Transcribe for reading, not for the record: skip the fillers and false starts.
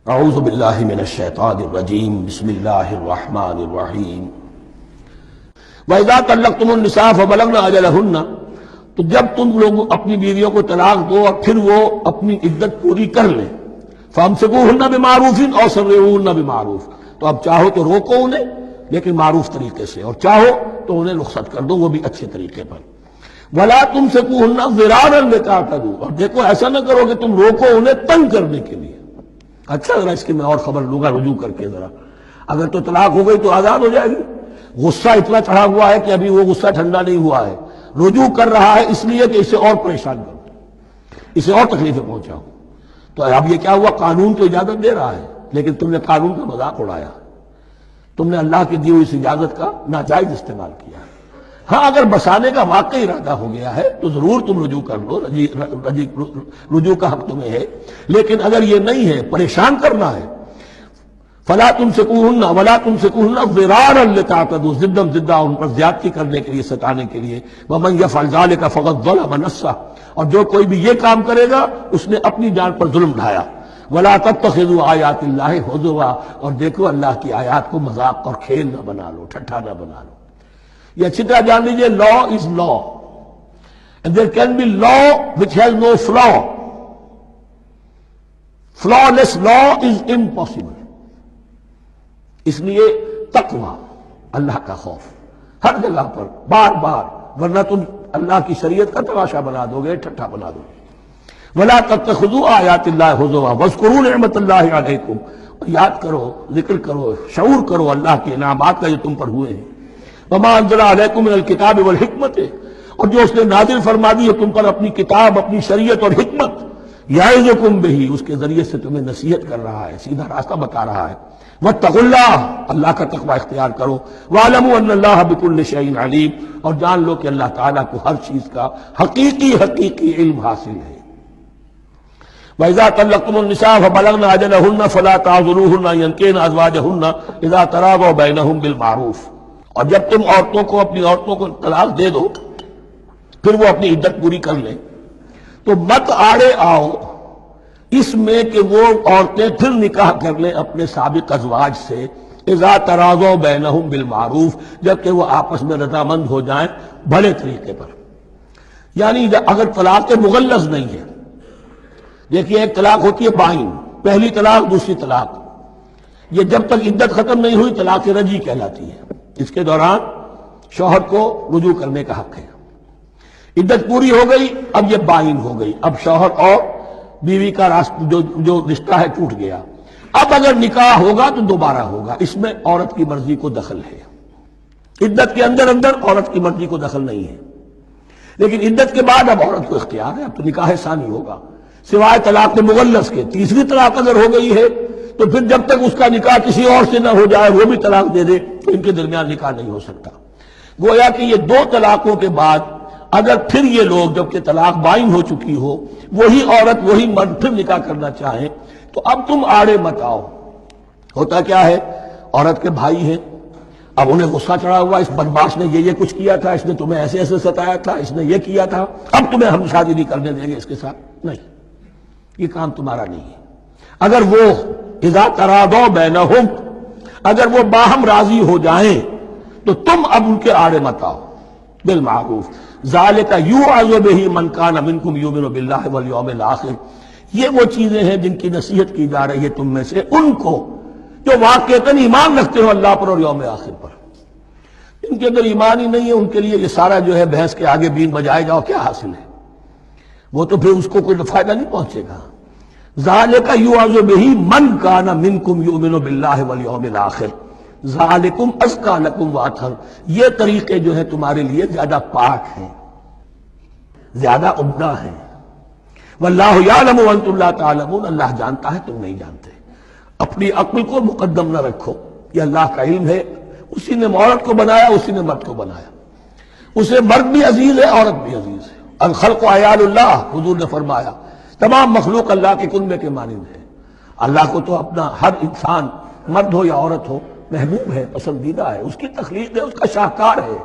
اعوذ باللہ من الشیطان الرجیم بسم اللہ الرحمن الرحیم وَإِذَا طَلَّقْتُمُ النِّسَاءَ فَبَلَغْنَ أَجَلَهُنَّ، تو جب تم لوگ اپنی بیویوں کو طلاق دو اور پھر وہ اپنی عدت پوری کر لیں، فَأَمْسِكُوهُنَّ بِمَعْرُوفٍ أَوْ سَرِّحُوهُنَّ بِمَعْرُوفٍ، تو اب چاہو تو روکو انہیں لیکن معروف طریقے سے، اور چاہو تو انہیں رخصت کر دو وہ بھی اچھے طریقے پر۔ وَلَا تُمْسِكُوهُنَّ ضِرَارًا لِتَعْتَدُوا، اور دیکھو ایسا نہ کرو کہ تم روکو انہیں تنگ کرنے کے لیے۔ اچھا ذرا اس کی میں اور خبر لوں گا رجوع کر کے، ذرا اگر تو طلاق ہو گئی تو آزاد ہو جائے گی، غصہ اتنا چڑھا ہوا ہے کہ ابھی وہ غصہ ٹھنڈا نہیں ہوا ہے، رجوع کر رہا ہے اس لیے کہ اسے اور پریشان کرو، اسے اور تکلیفیں پہنچاؤ۔ تو اب یہ کیا ہوا، قانون تو اجازت دے رہا ہے لیکن تم نے قانون کا مذاق اڑایا، تم نے اللہ کی دی ہوئی اس اجازت کا ناجائز استعمال کیا۔ ہاں اگر بسانے کا واقعی ارادہ ہو گیا ہے تو ضرور تم رجوع کر لو، رجوع کا حق تمہیں ہے، لیکن اگر یہ نہیں ہے، پریشان کرنا ہے، فلا تمسکوہن ولا تمسکوہن ضرارا لتعتدوا، ضدہ ان پر زیادتی کرنے کے لیے، ستانے کے لیے۔ ومن یفعل ذلک فقد ظلم نفسہ، اور جو کوئی بھی یہ کام کرے گا اس نے اپنی جان پر ظلم ڈھایا۔ ولا تتخذوا آیات اللہ ہزوا، اور دیکھو اللہ کی آیات کو مذاق اور کھیل نہ بنا لو، ٹھٹھا نہ بنا لو۔ یہ اچھی طرح جان لیجیے، لا از لا and there can be law which has no flaw. Flawless law is impossible. اس لیے تقوی، اللہ کا خوف ہر جگہ پر بار بار، ورنہ تم اللہ کی شریعت کا تماشا بنا دو گے، ٹھٹھا بنا دو گے۔ وَلَا تَتَّخِذُوا آیَاتِ اللَّهِ هُزُوًا وَاذْكُرُوا نِعْمَتَ اللَّهِ عَلَيْكُمْ، اور یاد کرو، ذکر کرو، شعور کرو اللہ کے انعامات کا جو تم پر ہوئے ہیں۔ وَمَا أَنزَلَ عَلَيْكُم مِّنَ الْكِتَابِ وَالْحِكْمَةِ، اور جو اس نے نازل فرما دی ہے تم پر اپنی کتاب، اپنی شریعت اور حکمت، یعظکم بہ، اس کے ذریعے سے تمہیں نصیحت کر رہا ہے، سیدھا راستہ بتا رہا ہے۔ واتقوا اللہ، اللہ کا تقوی اختیار کرو۔ وَاعْلَمُوا أَنَّ اللَّهَ بِكُلِّ شَيْءٍ عَلِيمٌ، اور جان لو کہ اللہ تعالیٰ کو ہر چیز کا حقیقی علم حاصل ہے۔ وَإِذَا طَلَّقْتُمُ النِّسَاءَ فَبَلَغْنَ أَجَلَهُنَّ فَلَا تَعْضُلُوهُنَّ أَن يَنكِحْنَ أَزْوَاجَهُنَّ إِذَا تَرَاضَوْا بَيْنَهُم بِالْمَعْرُوفِ، اور جب تم عورتوں کو، اپنی عورتوں کو طلاق دے دو پھر وہ اپنی عدت پوری کر لیں، تو مت آڑے آؤ اس میں کہ وہ عورتیں پھر نکاح کر لیں اپنے سابق ازواج سے، اذا تراضوا بینہم بالمعروف، جبکہ وہ آپس میں رضامند ہو جائیں بھلے طریقے پر۔ یعنی اگر طلاق مغلظ نہیں ہے، دیکھیے ایک طلاق ہوتی ہے بائن، پہلی طلاق، دوسری طلاق، یہ جب تک عدت ختم نہیں ہوئی طلاق رجعی کہلاتی ہے، اس کے دوران شوہر کو رجوع کرنے کا حق ہے۔ عدت پوری ہو گئی، اب یہ بائن ہو گئی، اب شوہر اور بیوی کا جو رشتہ ہے ٹوٹ گیا۔ اب اگر نکاح ہوگا تو دوبارہ ہوگا، اس میں عورت کی مرضی کو دخل ہے، عدت کے اندر عورت کی مرضی کو دخل نہیں ہے، لیکن عدت کے بعد اب عورت کو اختیار ہے، اب تو نکاح ثانی ہوگا، سوائے طلاق مغلظ کے۔ تیسری طلاق اگر ہو گئی ہے تو پھر جب تک اس کا نکاح کسی اور سے نہ ہو جائے، وہ بھی طلاق دے دے، تو ان کے درمیان نکاح نہیں ہو سکتا۔ گویا کہ یہ دو طلاقوں کے بعد اگر پھر یہ لوگ، جبکہ طلاق بائن ہو چکی ہو، وہی عورت وہی مرد پھر نکاح کرنا چاہیں تو اب تم آڑے مت آؤ۔ ہوتا کیا ہے، عورت کے بھائی ہیں، اب انہیں غصہ چڑھا ہوا، اس بدماش نے یہ کچھ کیا تھا، اس نے تمہیں ایسے ستایا تھا، اس نے یہ کیا تھا، اب تمہیں ہم شادی نہیں کرنے دیں گے اس کے ساتھ۔ نہیں، یہ کام تمہارا نہیں ہے۔ اگر وہ اذا تراضوا بینہم، اگر وہ باہم راضی ہو جائیں تو تم اب ان کے آڑے مت آؤ، بالمعروف۔ ذالک یوعظ بہ من کان منکم یؤمن باللہ والیوم الآخر، یہ وہ چیزیں ہیں جن کی نصیحت کی جا رہی ہے تم میں سے ان کو جو واقعتاً ایمان رکھتے ہو اللہ پر اور یوم آخر پر۔ ان کے اگر ایمان ہی نہیں ہے، ان کے لیے یہ سارا جو ہے بحث کے آگے بین بجائے جاؤ کیا حاصل ہے، وہ تو پھر اس کو کوئی فائدہ نہیں پہنچے گا۔ ذالک یوعظ بہ من کان منکم یؤمن باللہ والیوم الآخر ذالکم ازکی لکم واطہر، یہ طریقے جو ہیں تمہارے لیے زیادہ پاک ہیں، زیادہ عمدہ ہیں۔ واللہ یعلم وانتم لا تعلمون، اللہ جانتا ہے تم نہیں جانتے۔ اپنی عقل کو مقدم نہ رکھو، یہ اللہ کا علم ہے، اسی نے عورت کو بنایا، اسی نے مرد کو بنایا، اسے مرد بھی عزیز ہے، عورت بھی عزیز ہے۔ الخلق عیال اللہ، حضور نے فرمایا تمام مخلوق اللہ کے کنبے کے مانند ہے۔ اللہ کو تو اپنا ہر انسان، مرد ہو یا عورت ہو، محبوب ہے، پسندیدہ ہے، اس کی تخلیق ہے، اس کا شاہکار ہے۔